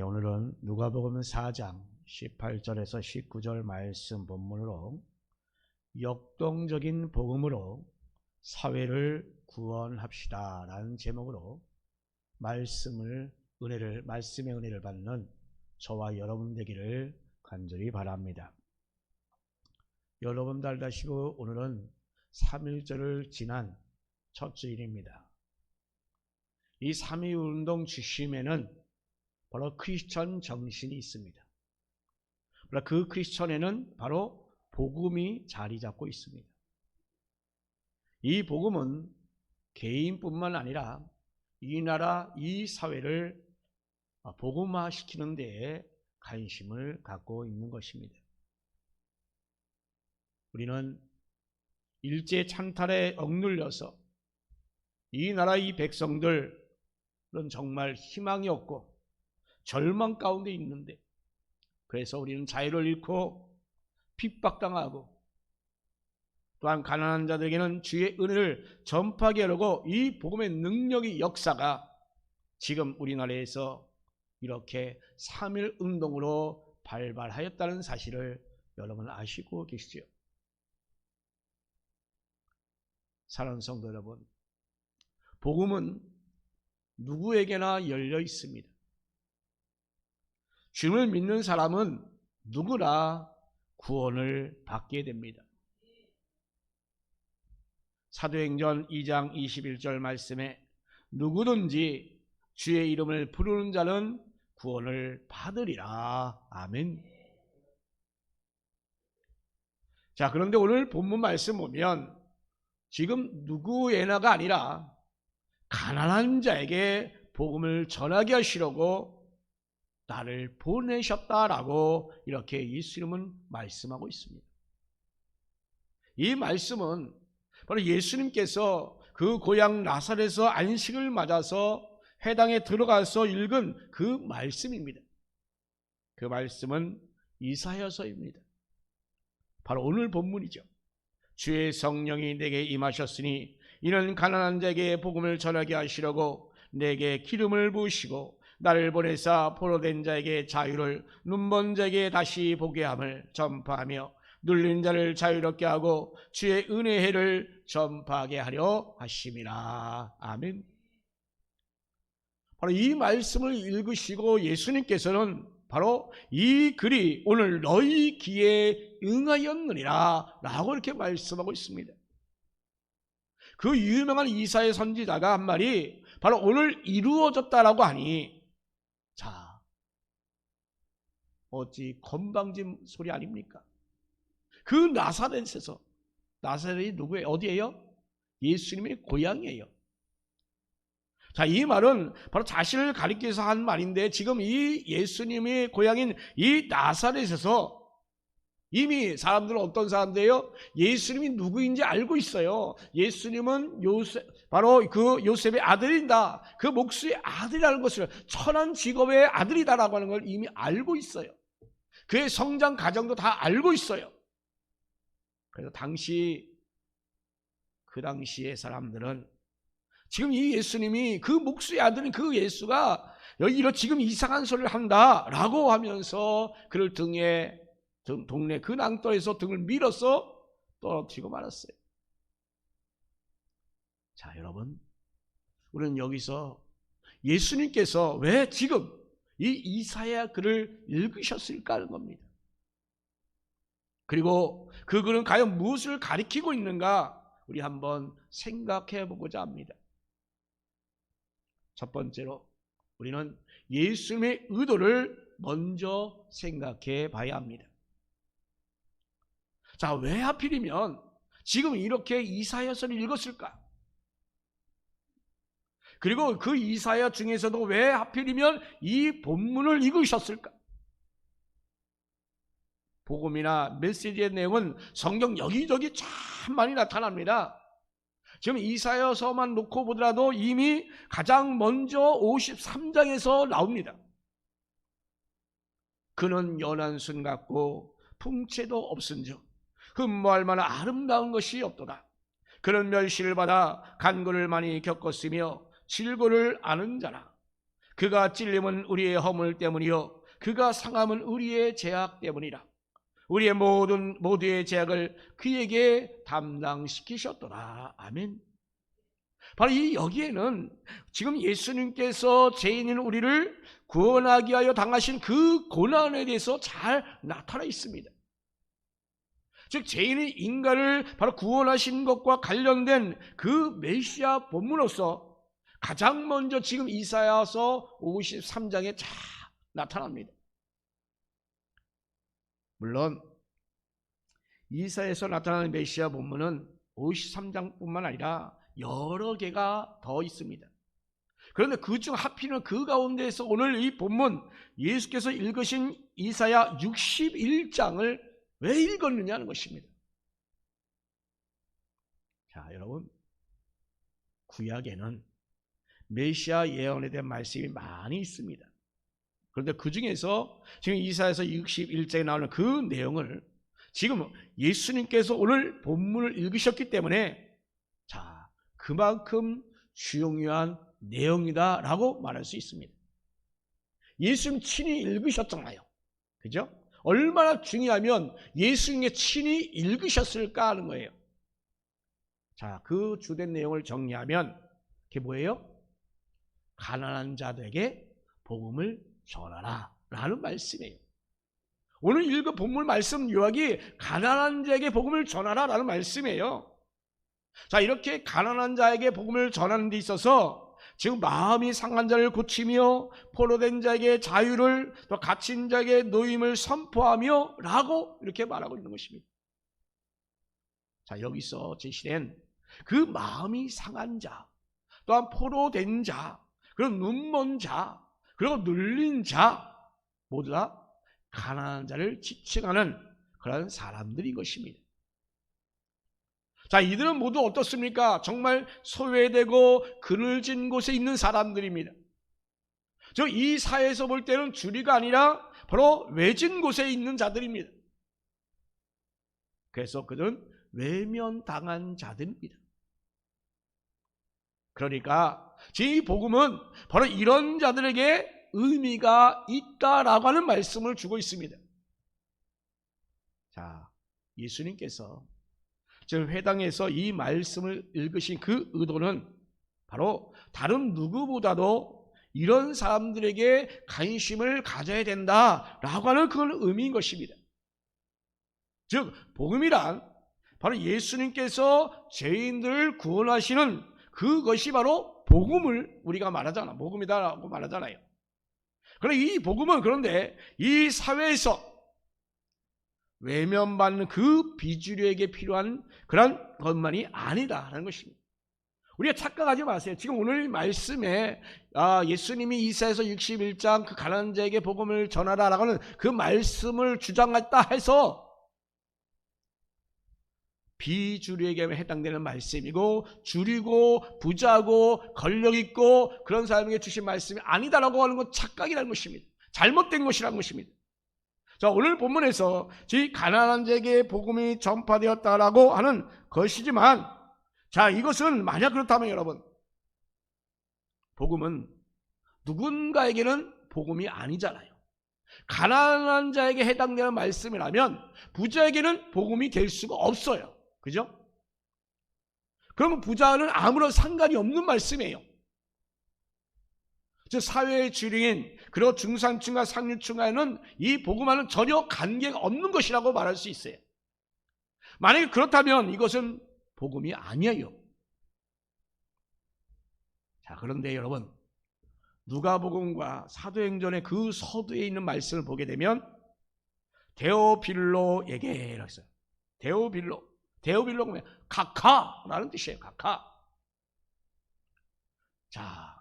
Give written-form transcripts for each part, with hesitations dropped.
오늘은 누가복음 4장 18절에서 19절 말씀 본문으로 역동적인 복음으로 사회를 구원합시다 라는 제목으로 말씀의 은혜를 받는 저와 여러분 되기를 간절히 바랍니다. 여러분 달 다시고 오늘은 3.1절을 지난 첫 주일입니다. 이 3.1운동 중심에는 바로 크리스천 정신이 있습니다. 그 크리스천에는 바로 복음이 자리 잡고 있습니다. 이 복음은 개인뿐만 아니라 이 나라, 이 사회를 복음화시키는 데에 관심을 갖고 있는 것입니다. 우리는 일제 창탈에 억눌려서 이 나라, 이 백성들은 정말 희망이 없고 절망 가운데 있는데, 그래서 우리는 자유를 잃고 핍박당하고 또한 가난한 자들에게는 주의 은혜를 전파하게 하려고 이 복음의 능력의 역사가 지금 우리나라에서 이렇게 3.1 운동으로 발발하였다는 사실을 여러분 아시고 계시죠? 사랑하는 성도 여러분, 복음은 누구에게나 열려 있습니다. 주님을 믿는 사람은 누구나 구원을 받게 됩니다. 사도행전 2장 21절 말씀에 누구든지 주의 이름을 부르는 자는 구원을 받으리라. 아멘. 자, 그런데 오늘 본문 말씀 보면 지금 누구에나가 아니라 가난한 자에게 복음을 전하게 하시려고 나를 보내셨다라고 이렇게 예수님은 말씀하고 있습니다. 이 말씀은 바로 예수님께서 그 고향 나사렛에서 안식을 맞아서 회당에 들어가서 읽은 그 말씀입니다. 그 말씀은 이사야서입니다. 바로 오늘 본문이죠. 주의 성령이 내게 임하셨으니 이는 가난한 자에게 복음을 전하게 하시려고 내게 기름을 부으시고 나를 보내사 포로된 자에게 자유를, 눈먼 자에게 다시 보게 함을 전파하며 눌린 자를 자유롭게 하고 주의 은혜의 해를 전파하게 하려 하심이라. 아멘. 바로 이 말씀을 읽으시고 예수님께서는 바로 이 글이 오늘 너희 귀에 응하였느니라 라고 이렇게 말씀하고 있습니다. 그 유명한 이사야 선지자가 한 말이 바로 오늘 이루어졌다라고 하니, 자, 어찌 건방진 소리 아닙니까? 그 나사렛에서, 나사렛이 누구예요? 어디예요? 예수님의 고향이에요. 자, 이 말은 바로 자신을 가리켜서 한 말인데, 지금 이 예수님의 고향인 이 나사렛에서 이미 사람들은 어떤 사람들이에요? 예수님이 누구인지 알고 있어요. 예수님은 바로 그 요셉의 아들이다. 그 목수의 아들이라는 것을, 천한 직업의 아들이다라고 하는 걸 이미 알고 있어요. 그의 성장 과정도 다 알고 있어요. 그래서 그 당시의 사람들은 지금 이 예수님이, 그 목수의 아들인 그 예수가 여기 지금 이상한 소리를 한다라고 하면서 그를 동네 그 낭떠에서 등을 밀어서 떨어뜨리고 말았어요. 자, 여러분, 우리는 여기서 예수님께서 왜 지금 이 이사야 글을 읽으셨을까 하는 겁니다. 그리고 그 글은 과연 무엇을 가리키고 있는가 우리 한번 생각해 보고자 합니다. 첫 번째로 우리는 예수님의 의도를 먼저 생각해 봐야 합니다. 자, 왜 하필이면 지금 이렇게 이사야서를 읽었을까? 그리고 그 이사야 중에서도 왜 하필이면 이 본문을 읽으셨을까? 복음이나 메시지의 내용은 성경 여기저기 참 많이 나타납니다. 지금 이사야서만 놓고 보더라도 이미 가장 먼저 53장에서 나옵니다. 그는 연한 순 같고 풍채도 없은즉 흠모할 만한 아름다운 것이 없도다. 그는 멸시를 받아 간고를 많이 겪었으며 질고를 아는 자라. 그가 찔림은 우리의 허물 때문이요 그가 상함은 우리의 죄악 때문이라. 우리의 모두의 죄악을 그에게 담당시키셨더라. 아멘. 바로 여기에는 지금 예수님께서 죄인인 우리를 구원하기 위하여 당하신 그 고난에 대해서 잘 나타나 있습니다. 즉 죄인의 인간을 바로 구원하신 것과 관련된 그 메시아 본문으로서 가장 먼저 지금 이사야서 53장에 잘 나타납니다. 물론 이사야에서 나타나는 메시아 본문은 53장뿐만 아니라 여러 개가 더 있습니다. 그런데 그중 하필이면 그 가운데에서 오늘 이 본문 예수께서 읽으신 이사야 61장을 왜 읽었느냐는 것입니다. 자, 여러분, 구약에는 메시아 예언에 대한 말씀이 많이 있습니다. 그런데 그 중에서 지금 이사야서 61장에 나오는 그 내용을 지금 예수님께서 오늘 본문을 읽으셨기 때문에 자, 그만큼 중요한 내용이다라고 말할 수 있습니다. 예수님 친히 읽으셨잖아요. 그죠? 얼마나 중요하면 예수님이 친히 읽으셨을까 하는 거예요. 자, 그 주된 내용을 정리하면 그게 뭐예요? 가난한 자들에게 복음을 전하라 라는 말씀이에요. 오늘 읽은 본문 말씀 요약이 가난한 자에게 복음을 전하라 라는 말씀이에요. 자, 이렇게 가난한 자에게 복음을 전하는 데 있어서 지금 마음이 상한 자를 고치며 포로된 자에게 자유를, 또 갇힌 자에게 노임을 선포하며 라고 이렇게 말하고 있는 것입니다. 자, 여기서 제시된 그 마음이 상한 자, 또한 포로된 자, 그리고 눈먼 자, 그리고 눌린 자, 모두 다 가난한 자를 지칭하는 그런 사람들인 것입니다. 자, 이들은 모두 어떻습니까? 정말 소외되고 그늘진 곳에 있는 사람들입니다. 저 이 사회에서 볼 때는 주리가 아니라 바로 외진 곳에 있는 자들입니다. 그래서 그들은 외면당한 자들입니다. 그러니까 이 복음은 바로 이런 자들에게 의미가 있다라고 하는 말씀을 주고 있습니다. 자, 예수님께서 지금 회당에서 이 말씀을 읽으신 그 의도는 바로 다른 누구보다도 이런 사람들에게 관심을 가져야 된다라고 하는 그런 의미인 것입니다. 즉 복음이란 바로 예수님께서 죄인들을 구원하시는 그것이 바로 복음을 우리가 말하잖아. 복음이다라고 말하잖아요. 그런데 이 복음은 그런데 이 사회에서 외면받는 그 비주류에게 필요한 그런 것만이 아니다라는 것입니다. 우리가 착각하지 마세요. 지금 오늘 말씀에 예수님이 이사야서 61장 그 가난한 자에게 복음을 전하라라고 하는 그 말씀을 주장했다 해서 비주류에게 해당되는 말씀이고 주류고 부자고 권력있고 그런 사람에게 주신 말씀이 아니다라고 하는 건 착각이라는 것입니다. 잘못된 것이라는 것입니다. 자, 오늘 본문에서 이 가난한 자에게 복음이 전파되었다라고 하는 것이지만, 자, 이것은 만약 그렇다면 여러분, 복음은 누군가에게는 복음이 아니잖아요. 가난한 자에게 해당되는 말씀이라면 부자에게는 복음이 될 수가 없어요. 그죠? 그러면 부자는 아무런 상관이 없는 말씀이에요. 즉 사회의 주류인 그리고 중산층과 상류층과는 이 복음과는 전혀 관계가 없는 것이라고 말할 수 있어요. 만약에 그렇다면 이것은 복음이 아니에요. 자, 그런데 여러분, 누가복음과 사도행전의 그 서두에 있는 말씀을 보게 되면 데오빌로에게 라고 했어요. 데오빌로가 뭐예요? 각하라는 뜻이에요. 각하. 자,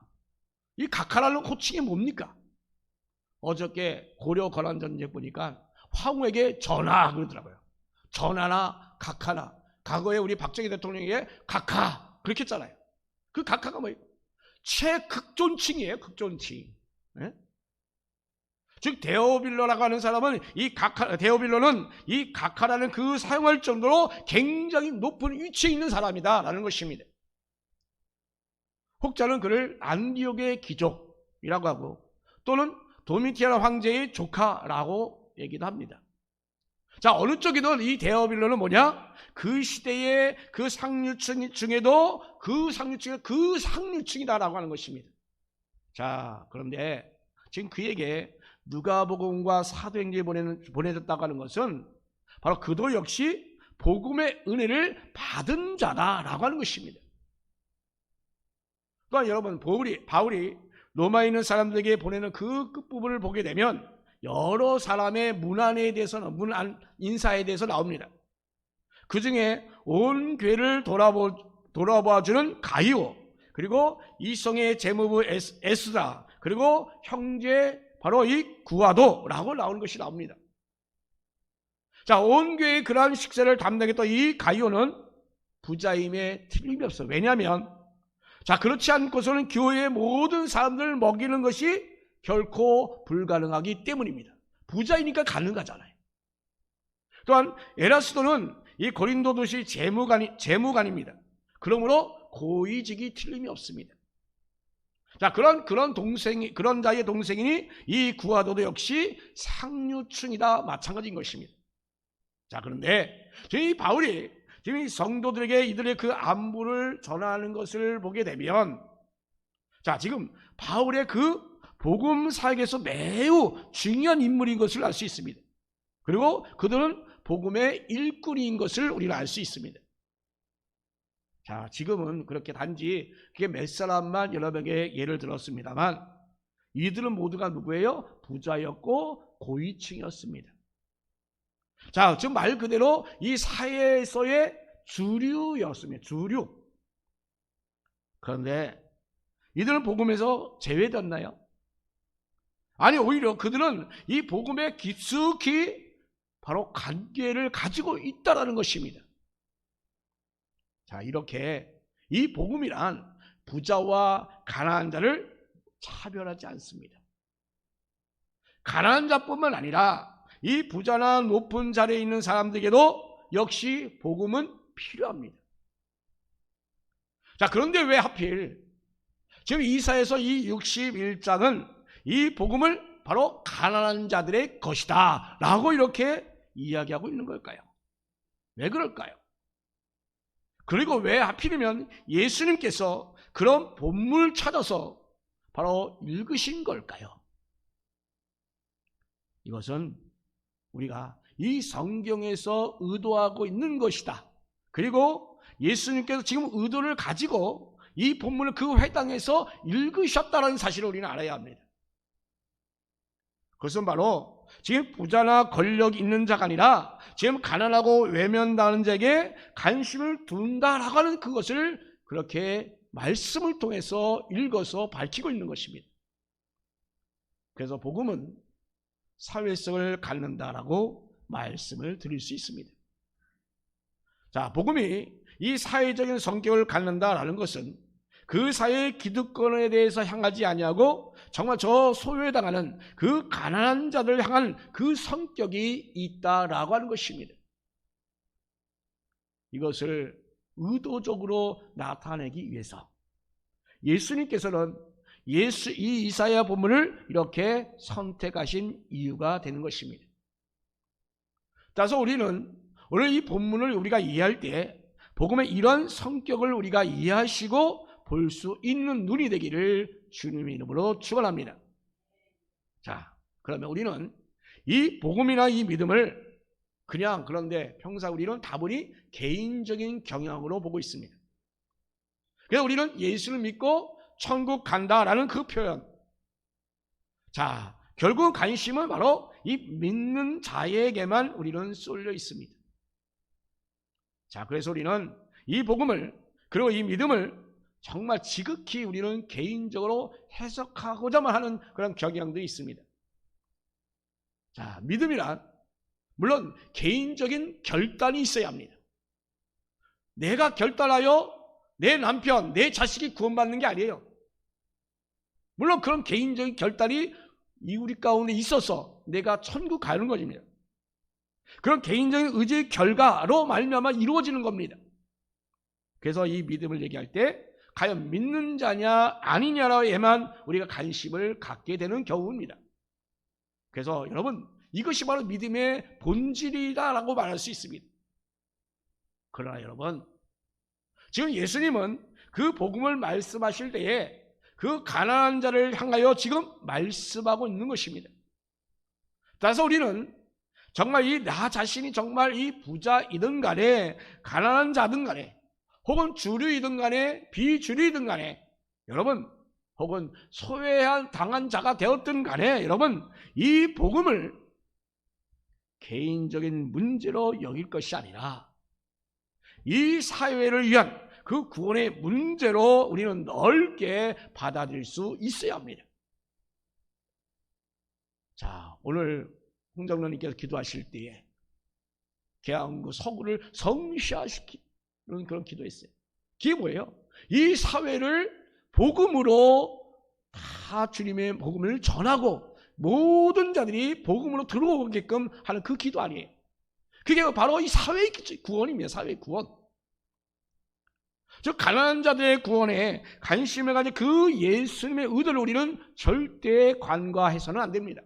이 각하라는 호칭이 뭡니까? 어저께 고려 거란 전쟁 보니까 황후에게 전하 그러더라고요. 전하나 각하나. 과거에 우리 박정희 대통령에게 각하 그렇게 했잖아요. 그 각하가 뭐예요? 최극존칭이에요. 극존칭. 네? 즉 데오빌로라고 하는 사람은 데오빌로는 이 각하라는 그 사용할 정도로 굉장히 높은 위치에 있는 사람이다라는 것입니다. 혹자는 그를 안디옥의 귀족 하고 또는 도미티안 황제의 조카라고 얘기도 합니다. 자, 어느 쪽이든 이 데오빌론은 뭐냐? 그 시대의 그 상류층 중에도 그 상류층이 그 상류층이다라고 하는 것입니다. 자, 그런데 지금 그에게 누가복음과 사도행전을 보내줬다고 하는 것은 바로 그도 역시 복음의 은혜를 받은 자다라고 하는 것입니다. 또한 여러분, 바울이 로마에 있는 사람들에게 보내는 그 끝부분을 보게 되면 여러 사람의 문안에 대해서는 문안 인사에 대해서 나옵니다. 그 중에 온 교회를 돌아봐주는 가이오, 그리고 이성의 재무부 에스라, 그리고 형제 바로 이 구아도라고 나오는 것이 나옵니다. 자, 온 교회의 그러한 식사를 담당했던 이 가이오는 부자임에 틀림이 없어요. 왜냐하면 자, 그렇지 않고서는 교회의 모든 사람들을 먹이는 것이 결코 불가능하기 때문입니다. 부자이니까 가능하잖아요. 또한 에라스도는 이 고린도 도시 재무관입니다. 그러므로 고위직이 틀림이 없습니다. 자, 그런 자의 동생이니 이 구아도도 역시 상류층이다 마찬가지인 것입니다. 자, 그런데 이 바울이 지금 이 성도들에게 이들의 그 안부를 전하는 것을 보게 되면, 자, 지금 바울의 그 복음 사역에서 매우 중요한 인물인 것을 알 수 있습니다. 그리고 그들은 복음의 일꾼인 것을 우리는 알 수 있습니다. 자, 지금은 그렇게 단지 그게 몇 사람만 여러분에게 예를 들었습니다만 이들은 모두가 누구예요? 부자였고 고위층이었습니다. 자, 지금 말 그대로 이 사회에서의 주류였습니다. 주류. 그런데 이들은 복음에서 제외됐나요? 아니, 오히려 그들은 이 복음에 깊숙이 바로 관계를 가지고 있다라는 것입니다. 자, 이렇게 이 복음이란 부자와 가난한 자를 차별하지 않습니다. 가난한 자뿐만 아니라 이 부자나 높은 자리에 있는 사람들에게도 역시 복음은 필요합니다. 자, 그런데 왜 하필 지금 이사야서 이 61장은 이 복음을 바로 가난한 자들의 것이다 라고 이렇게 이야기하고 있는 걸까요? 왜 그럴까요? 그리고 왜 하필이면 예수님께서 그런 본문을 찾아서 바로 읽으신 걸까요? 이것은 우리가 이 성경에서 의도하고 있는 것이다. 그리고 예수님께서 지금 의도를 가지고 이 본문을 그 회당에서 읽으셨다는 사실을 우리는 알아야 합니다. 그것은 바로 지금 부자나 권력 있는 자가 아니라 지금 가난하고 외면당하는 자에게 관심을 둔다라고 하는 그것을 그렇게 말씀을 통해서 읽어서 밝히고 있는 것입니다. 그래서 복음은 사회성을 갖는다라고 말씀을 드릴 수 있습니다. 자, 복음이 이 사회적인 성격을 갖는다라는 것은 그 사회의 기득권에 대해서 향하지 아니하고 정말 저 소외당하는 그 가난한 자들을 향한 그 성격이 있다라고 하는 것입니다. 이것을 의도적으로 나타내기 위해서 예수님께서는 이 이사야 본문을 이렇게 선택하신 이유가 되는 것입니다. 따라서 우리는 오늘 이 본문을 우리가 이해할 때 복음의 이런 성격을 우리가 이해하시고 볼 수 있는 눈이 되기를 주님의 이름으로 축원합니다. 자, 그러면 우리는 이 복음이나 이 믿음을 그냥 그런데 평소 우리는 다분히 개인적인 경향으로 보고 있습니다. 그래서 우리는 예수를 믿고 천국 간다라는 그 표현. 자, 결국 관심은 바로 이 믿는 자에게만 우리는 쏠려 있습니다. 자, 그래서 우리는 이 복음을 그리고 이 믿음을 정말 지극히 우리는 개인적으로 해석하고자만 하는 그런 경향도 있습니다. 자, 믿음이란 물론 개인적인 결단이 있어야 합니다. 내가 결단하여 내 남편, 내 자식이 구원받는 게 아니에요. 물론 그런 개인적인 결단이 우리 가운데 있어서 내가 천국 가는 것입니다. 그런 개인적인 의지의 결과로 말미암아 이루어지는 겁니다. 그래서 이 믿음을 얘기할 때 과연 믿는 자냐 아니냐에만 우리가 관심을 갖게 되는 경우입니다. 그래서 여러분, 이것이 바로 믿음의 본질이다라고 말할 수 있습니다. 그러나 여러분, 지금 예수님은 그 복음을 말씀하실 때에 그 가난한 자를 향하여 지금 말씀하고 있는 것입니다. 따라서 우리는 정말 나 자신이 정말 이 부자이든 간에 가난한 자든 간에 혹은 주류이든 간에 비주류이든 간에 여러분, 혹은 소외한 당한 자가 되었든 간에 여러분, 이 복음을 개인적인 문제로 여길 것이 아니라 이 사회를 위한 그 구원의 문제로 우리는 넓게 받아들일 수 있어야 합니다. 자, 오늘 홍장로님께서 기도하실 때에 계양구 서구를 성시화시키는 그런 기도했어요. 그게 뭐예요? 이 사회를 복음으로 다 주님의 복음을 전하고 모든 자들이 복음으로 들어오게끔 하는 그 기도 아니에요. 그게 바로 이 사회의 구원입니다. 사회의 구원. 즉 가난한 자들의 구원에 관심을 가진 그 예수님의 의도를 우리는 절대 간과해서는 안 됩니다.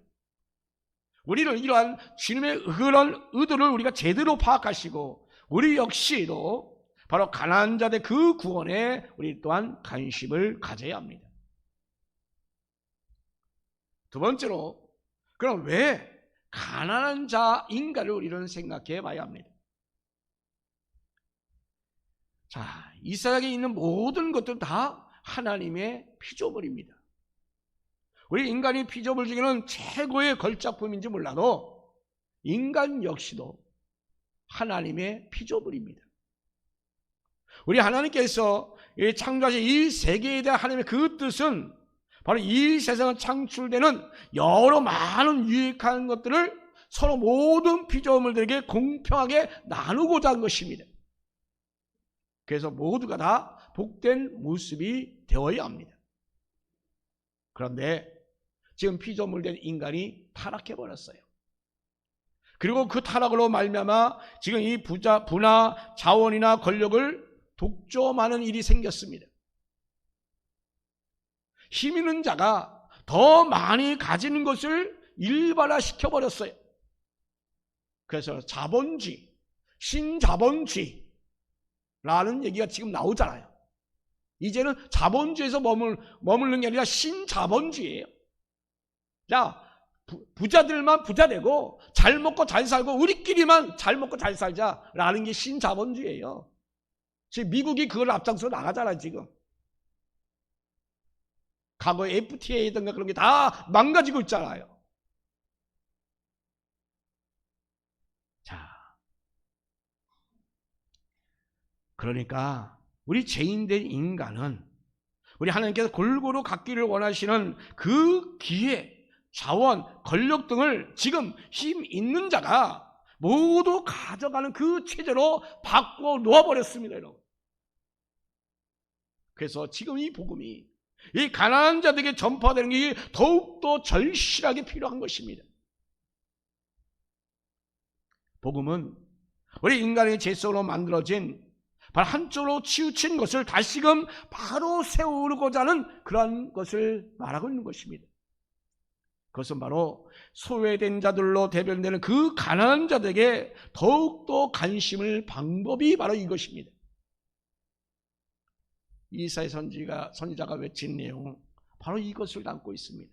우리는 이러한 주님의 그런 의도를 우리가 제대로 파악하시고 우리 역시도 바로 가난한 자들의 그 구원에 우리 또한 관심을 가져야 합니다. 두 번째로, 그럼 왜 가난한 자인가를 우리는 생각해 봐야 합니다. 자, 이 세상에 있는 모든 것들은 다 하나님의 피조물입니다. 우리 인간이 피조물 중에는 최고의 걸작품인지 몰라도 인간 역시도 하나님의 피조물입니다. 우리 하나님께서 창조하신 이 세계에 대한 하나님의 그 뜻은 바로 이 세상에 창출되는 여러 많은 유익한 것들을 서로 모든 피조물들에게 공평하게 나누고자 한 것입니다. 그래서 모두가 다 복된 모습이 되어야 합니다. 그런데 지금 피조물된 인간이 타락해버렸어요. 그리고 그 타락으로 말미암아 지금 이 부나 자원이나 권력을 독점하는 일이 생겼습니다. 힘 있는 자가 더 많이 가지는 것을 일반화시켜버렸어요. 그래서 자본주의, 신자본주의 라는 얘기가 지금 나오잖아요. 이제는 자본주의에서 머무르는 게 아니라 신자본주의예요. 자, 부자들만 부자 되고 잘 먹고 잘 살고 우리끼리만 잘 먹고 잘 살자라는 게 신자본주의예요. 지금 미국이 그걸 앞장서 나가잖아요. 지금 과거에 FTA든가 그런 게 다 망가지고 있잖아요. 자, 그러니까 우리 죄인된 인간은 우리 하나님께서 골고루 갖기를 원하시는 그 기회, 자원, 권력 등을 지금 힘 있는 자가 모두 가져가는 그 체제로 바꿔 놓아버렸습니다, 여러분. 그래서 지금 이 복음이 이 가난한 자들에게 전파되는 게 더욱더 절실하게 필요한 것입니다. 복음은 우리 인간의 죄 속으로 만들어진 바로 한쪽으로 치우친 것을 다시금 바로 세우고자 하는 그런 것을 말하고 있는 것입니다. 그것은 바로 소외된 자들로 대변되는 그 가난한 자들에게 더욱더 관심을 방법이 바로 이것입니다. 이사야 선지자가 외친 내용은 바로 이것을 담고 있습니다.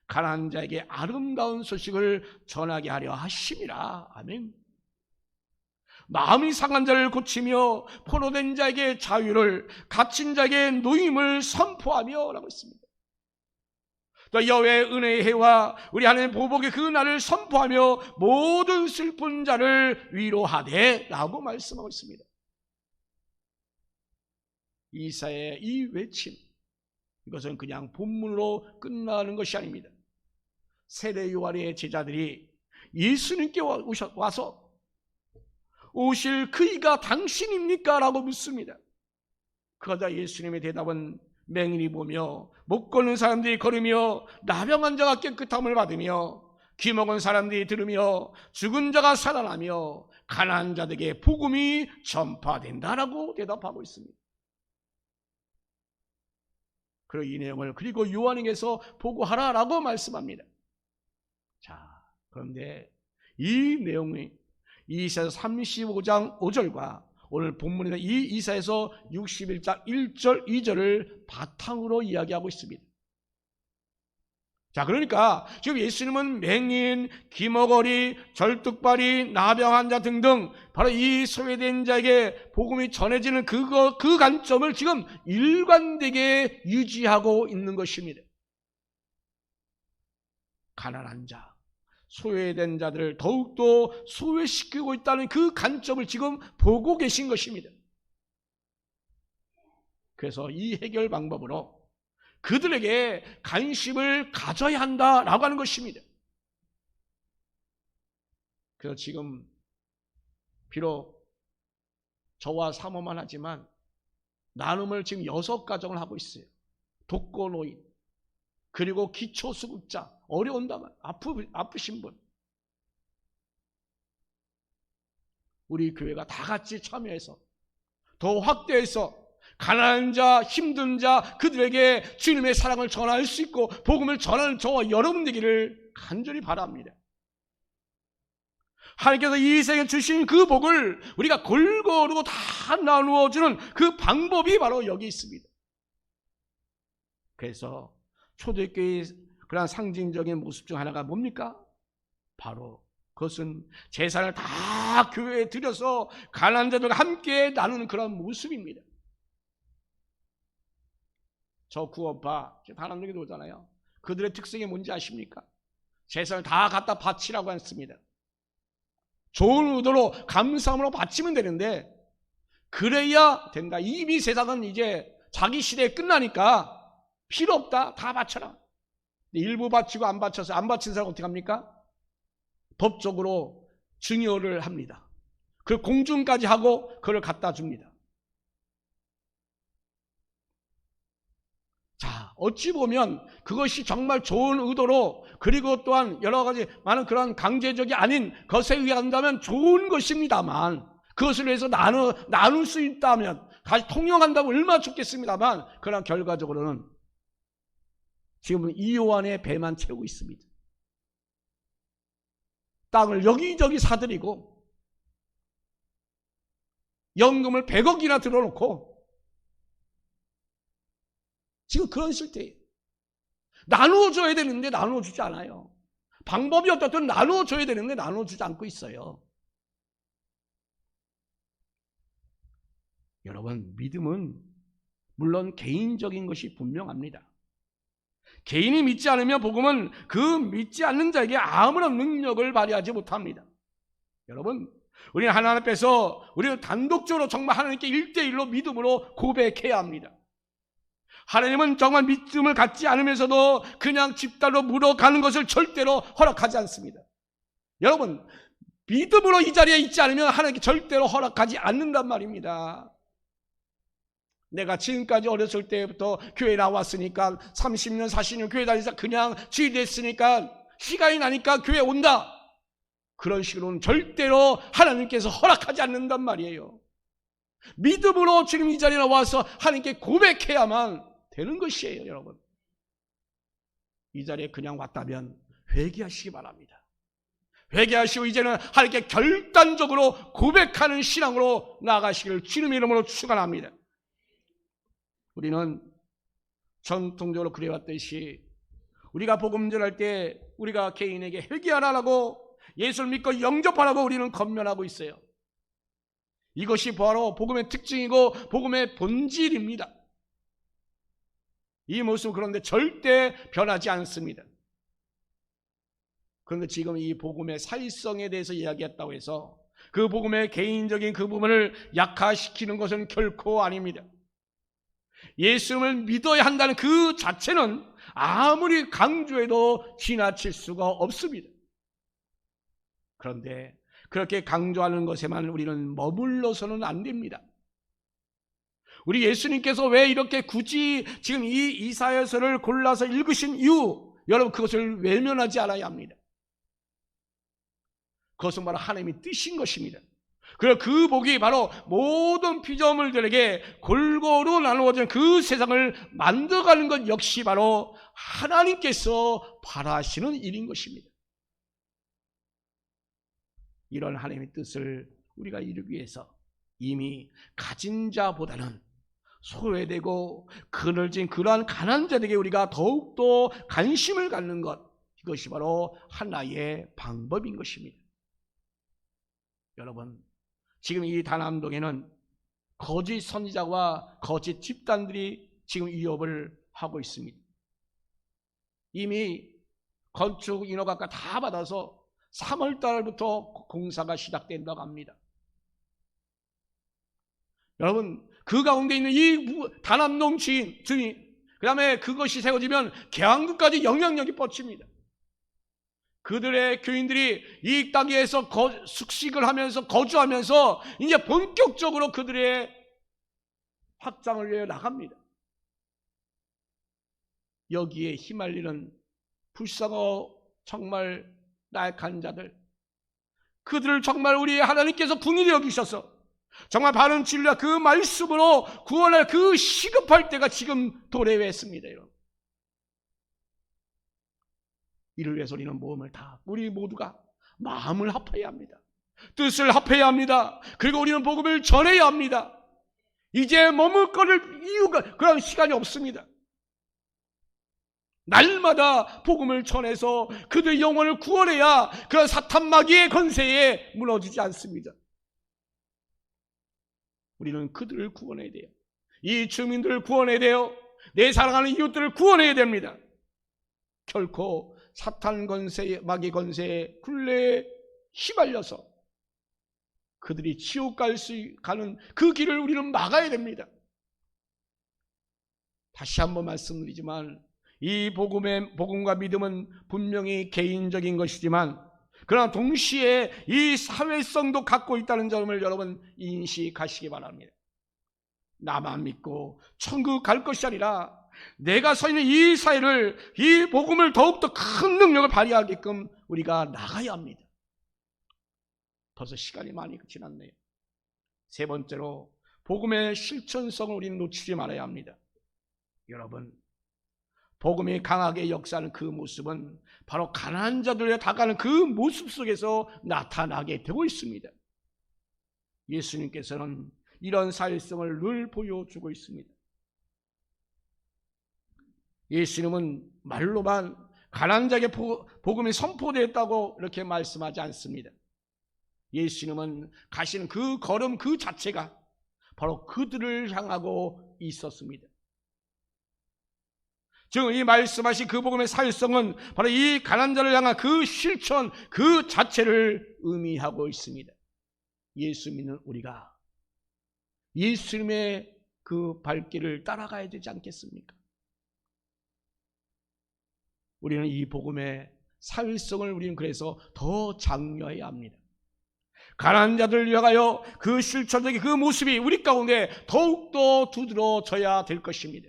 가난한 자에게 아름다운 소식을 전하게 하려 하심이라. 아멘. 마음이 상한 자를 고치며 포로된 자에게 자유를, 갇힌 자에게 노임을 선포하며 라고 했습니다. 또 여호와의 은혜의 해와 우리 하나님의 보복의 그 날을 선포하며 모든 슬픈 자를 위로하되 라고 말씀하고 있습니다. 이사야의 이 외침, 이것은 그냥 본문으로 끝나는 것이 아닙니다. 세례 요한의 제자들이 예수님께 와서 오실 그이가 당신입니까? 라고 묻습니다. 그러자 예수님의 대답은 맹인이 보며 못 걷는 사람들이 걸으며 나병한 자가 깨끗함을 받으며 귀 먹은 사람들이 들으며 죽은 자가 살아나며 가난한 자들에게 복음이 전파된다라고 대답하고 있습니다. 그리고 이 내용을 그리고 요한에게서 보고하라라고 말씀합니다. 자, 그런데 이 내용이 이사야 35장 5절과 오늘 본문에 이 이사야서 61장 1절 2절을 바탕으로 이야기하고 있습니다. 자, 그러니까 지금 예수님은 맹인, 기머거리, 절뚝발이, 나병 환자 등등 바로 이 소외된 자에게 복음이 전해지는 그 관점을 지금 일관되게 유지하고 있는 것입니다. 가난한 자, 소외된 자들을 더욱더 소외시키고 있다는 그 관점을 지금 보고 계신 것입니다. 그래서 이 해결 방법으로 그들에게 관심을 가져야 한다라고 하는 것입니다. 그래서 지금 비록 저와 사모만 하지만 나눔을 지금 6가정을 하고 있어요. 독거노인, 그리고 기초수급자, 어려운다면 아프신 분, 우리 교회가 다 같이 참여해서 더 확대해서 가난한 자, 힘든 자, 그들에게 주님의 사랑을 전할 수 있고 복음을 전하는 저와 여러분 되기를 간절히 바랍니다. 하나님께서 이 세상에 주신 그 복을 우리가 골고루 다 나누어주는 그 방법이 바로 여기 있습니다. 그래서 초대교회의 그런 상징적인 모습 중 하나가 뭡니까? 바로 그것은 재산을 다 교회에 들여서 가난한 자들과 함께 나누는 그런 모습입니다. 저 구원파 하나님께 오잖아요. 그들의 특성이 뭔지 아십니까? 재산을 다 갖다 바치라고 했습니다. 좋은 의도로 감사함으로 바치면 되는데 그래야 된다. 이미 세상은 이제 자기 시대에 끝나니까 필요 없다. 다 바쳐라. 일부 바치고 안 바쳐서 안 바친 사람 어떻게 합니까? 법적으로 증여를 합니다. 그 공증까지 하고 그걸 갖다 줍니다. 자, 어찌 보면 그것이 정말 좋은 의도로 그리고 또한 여러 가지 많은 그런 강제적이 아닌 것에 의한다면 좋은 것입니다만 그것을 위해서 나눌 수 있다면 다시 통용한다면 얼마나 좋겠습니다만 그러나 결과적으로는 지금은 이요한의 배만 채우고 있습니다. 땅을 여기저기 사들이고 연금을 100억이나 들어놓고 지금 그런 실태예요. 나누어줘야 되는데 나누어주지 않아요. 방법이 어떻든 나누어줘야 되는데 나누어주지 않고 있어요. 여러분, 믿음은 물론 개인적인 것이 분명합니다. 개인이 믿지 않으면 복음은 그 믿지 않는 자에게 아무런 능력을 발휘하지 못합니다. 여러분, 우리는 하나님 앞에서 우리는 단독적으로 정말 하나님께 1대1로 믿음으로 고백해야 합니다. 하나님은 정말 믿음을 갖지 않으면서도 그냥 집단으로 물어가는 것을 절대로 허락하지 않습니다. 여러분, 믿음으로 이 자리에 있지 않으면 하나님께 절대로 허락하지 않는단 말입니다. 내가 지금까지 어렸을 때부터 교회 나왔으니까 30년 40년 교회 다니면서 그냥 주일 됐으니까 시간이 나니까 교회 온다. 그런 식으로는 절대로 하나님께서 허락하지 않는단 말이에요. 믿음으로 지금 이 자리에 나와서 하나님께 고백해야만 되는 것이에요. 여러분, 이 자리에 그냥 왔다면 회개하시기 바랍니다. 회개하시고 이제는 하나님께 결단적으로 고백하는 신앙으로 나아가시기를 주님의 이름으로 축원합니다. 우리는 전통적으로 그래왔듯이 우리가 복음 전할 때 우리가 개인에게 회개하라고 예수를 믿고 영접하라고 우리는 권면하고 있어요. 이것이 바로 복음의 특징이고 복음의 본질입니다. 이 모습은 그런데 절대 변하지 않습니다. 그런데 지금 이 복음의 사실성에 대해서 이야기했다고 해서 그 복음의 개인적인 그 부분을 약화시키는 것은 결코 아닙니다. 예수님을 믿어야 한다는 그 자체는 아무리 강조해도 지나칠 수가 없습니다. 그런데 그렇게 강조하는 것에만 우리는 머물러서는 안 됩니다. 우리 예수님께서 왜 이렇게 굳이 지금 이 이사야서를 골라서 읽으신 이유, 여러분 그것을 외면하지 않아야 합니다. 그것은 바로 하나님이 뜻인 것입니다. 그리고 그 복이 바로 모든 피조물들에게 골고루 나누어진 그 세상을 만들어가는 것 역시 바로 하나님께서 바라시는 일인 것입니다. 이런 하나님의 뜻을 우리가 이루기 위해서 이미 가진 자보다는 소외되고 그늘진 그러한 가난한 자들에게 우리가 더욱더 관심을 갖는 것, 이것이 바로 하나의 방법인 것입니다. 여러분, 지금 이 다남동에는 거짓 선지자와 거짓 집단들이 지금 위협을 하고 있습니다. 이미 건축 인허가 다 받아서 3월 달부터 공사가 시작된다고 합니다. 여러분, 그 가운데 있는 이 다남동 주인, 그 다음에 그것이 세워지면 계양구까지 영향력이 뻗칩니다. 그들의 교인들이 이 땅에서 숙식을 하면서 거주하면서 이제 본격적으로 그들의 확장을 위해 나갑니다. 여기에 휘말리는 불쌍하고 정말 나약한 자들, 그들을 정말 우리 하나님께서 긍휼히 여기셔서 정말 바른 진리와 그 말씀으로 구원할 그 시급할 때가 지금 도래했습니다. 이를 위해서 우리는 모험을 다, 우리 모두가 마음을 합해야 합니다. 뜻을 합해야 합니다. 그리고 우리는 복음을 전해야 합니다. 이제 머물거릴 이유가, 그런 시간이 없습니다. 날마다 복음을 전해서 그들의 영혼을 구원해야 그런 사탄 마귀의 권세에 무너지지 않습니다. 우리는 그들을 구원해야 돼요. 이 주민들을 구원해야 돼요. 내 사랑하는 이웃들을 구원해야 됩니다. 결코 사탄 권세, 마귀 권세의 굴레에 휘말려서 그들이 지옥 가는 그 길을 우리는 막아야 됩니다. 다시 한번 말씀드리지만 이 복음과 믿음은 분명히 개인적인 것이지만 그러나 동시에 이 사회성도 갖고 있다는 점을 여러분 인식하시기 바랍니다. 나만 믿고 천국 갈 것이 아니라 내가 서 있는 이 사회를, 이 복음을 더욱더 큰 능력을 발휘하게끔 우리가 나가야 합니다. 벌써 시간이 많이 지났네요. 세 번째로 복음의 실천성을 우리는 놓치지 말아야 합니다. 여러분, 복음이 강하게 역사하는 그 모습은 바로 가난한 자들에 다가가는 그 모습 속에서 나타나게 되고 있습니다. 예수님께서는 이런 사회성을 늘 보여주고 있습니다. 예수님은 말로만 가난한 자에게 복음이 선포되었다고 이렇게 말씀하지 않습니다. 예수님은 가시는 그 걸음 그 자체가 바로 그들을 향하고 있었습니다. 즉 이 말씀하신 그 복음의 사회성은 바로 이 가난한 자를 향한 그 실천 그 자체를 의미하고 있습니다. 예수 믿는 우리가 예수님의 그 발길을 따라가야 되지 않겠습니까? 우리는 이 복음의 사회성을 우리는 그래서 더 장려해야 합니다. 가난한 자들을 위하여 그 실천적인 그 모습이 우리 가운데 더욱더 두드러져야 될 것입니다.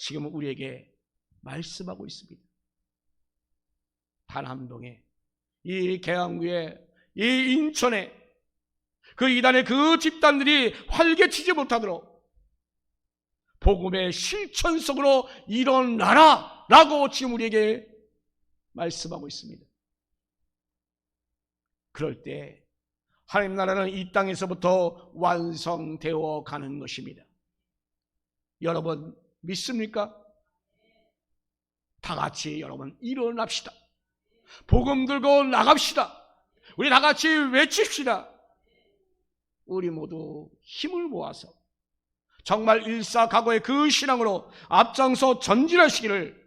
지금은 우리에게 말씀하고 있습니다. 다남동에, 이 계양구에, 이 인천에 그 이단의 그 집단들이 활개치지 못하도록 복음의 실천성으로 일어나라 라고 지금 우리에게 말씀하고 있습니다. 그럴 때 하나님 나라는 이 땅에서부터 완성되어 가는 것입니다. 여러분 믿습니까? 다 같이 여러분 일어납시다. 복음 들고 나갑시다. 우리 다 같이 외칩시다. 우리 모두 힘을 모아서 정말 일사각오의 그 신앙으로 앞장서 전진하시기를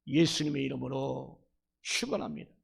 예수님의 이름으로 축원합니다.